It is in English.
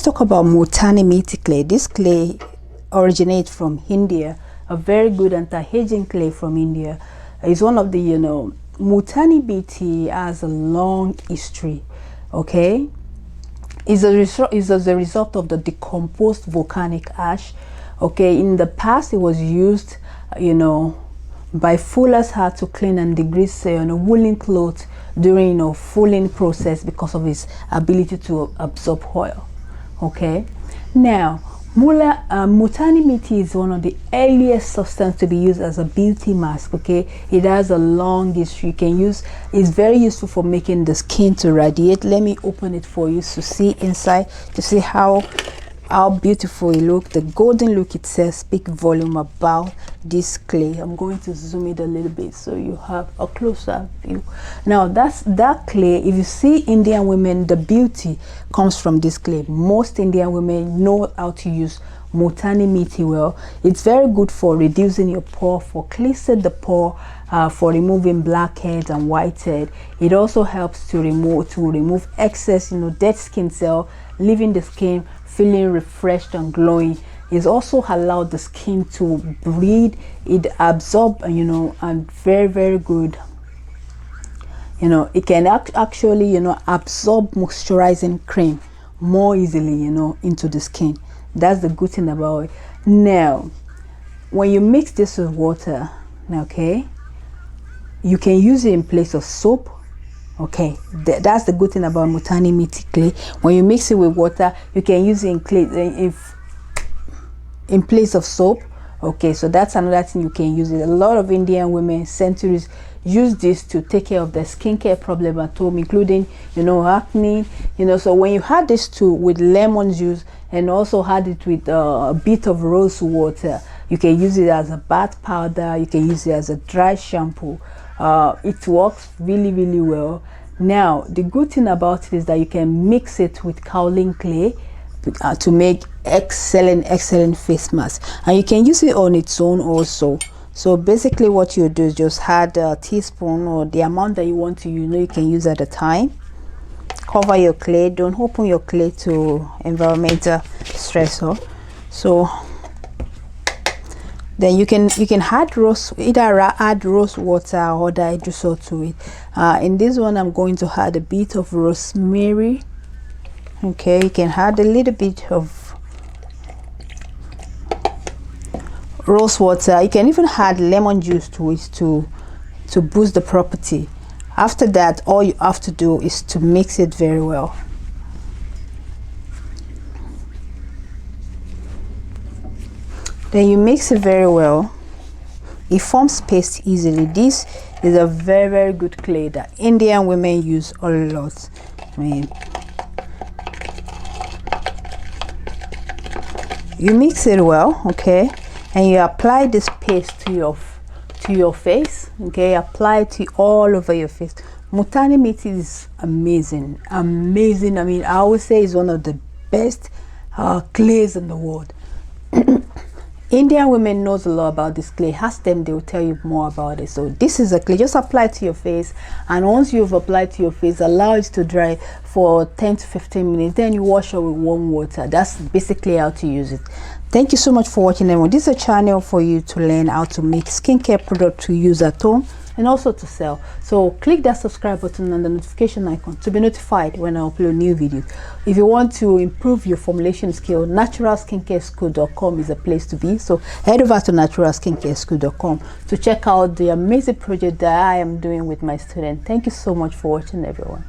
talk about Multani Mitti clay. This clay originates from India, a very good anti-aging clay from India. It's one of the, Multani Mitti has a long history, okay? Is as a result of the decomposed volcanic ash, okay? In the past, it was used, by fullers had to clean and degrease woolen clothes during fulling process because of its ability to absorb oil. Okay, now Multani Mitti is one of the earliest substances to be used as a beauty mask. Okay, it has a long history. You can use, it's very useful for making the skin to radiate. Let me open it for you to see inside, to see how beautiful it looks. The golden look itself speaks volume about this clay. I'm going to zoom it a little bit so you have a closer view. Now that clay, if you see Indian women, the beauty comes from this clay. Most Indian women know how to use Multani Mitti well. It's very good for reducing your pore, for cleansing the pore, for removing blackheads and whitehead. It also helps to remove excess dead skin cell, leaving the skin feeling refreshed and glowing. It's also allowed the skin to breathe. It absorbs, and very, very good. It can actually, absorb moisturizing cream more easily, into the skin. That's the good thing about it. Now, when you mix this with water, okay, you can use it in place of soap. Okay, that's the good thing about Multani Mitti clay. When you mix it with water, you can use it in place of soap. Okay, so that's another thing you can use it. A lot of Indian women, centuries, use this to take care of their skincare problem at home, including acne. So when you add this with lemon juice and also add it with a bit of rose water, you can use it as a bath powder. You can use it as a dry shampoo. It works really, really well. Now, the good thing about it is that you can mix it with kaolin clay to make excellent face mask, and you can use it on its own also. So basically what you do is just add a teaspoon or the amount that you want to you can use at a time. Cover your clay. Don't open your clay to environmental stressor. So then you can add add rose water or hydrosol to it. In this one, I'm going to add a bit of rosemary. Okay, you can add a little bit of rose water. You can even add lemon juice to it to boost the property. After that, all you have to do is to mix it very well. Then you mix it very well. It forms paste easily. This is a very, very good clay that Indian women use a lot. You mix it well, okay, and you apply this paste to your face. Okay, apply it all over your face. Multani Mitti is amazing. I would say it's one of the best clays in the world. Indian women knows a lot about this clay. Ask them, they will tell you more about it. So this is a clay. Just apply it to your face, and once you've applied to your face, allow it to dry for 10 to 15 minutes. Then you wash it with warm water. That's basically how to use it. Thank you so much for watching, everyone. This is a channel for you to learn how to make skincare products to use at home and also to sell. So click that subscribe button and the notification icon to be notified when I upload new videos. If you want to improve your formulation skill, naturalskincareschool.com is a place to be. So head over to naturalskincareschool.com to check out the amazing project that I am doing with my students. Thank you so much for watching, everyone.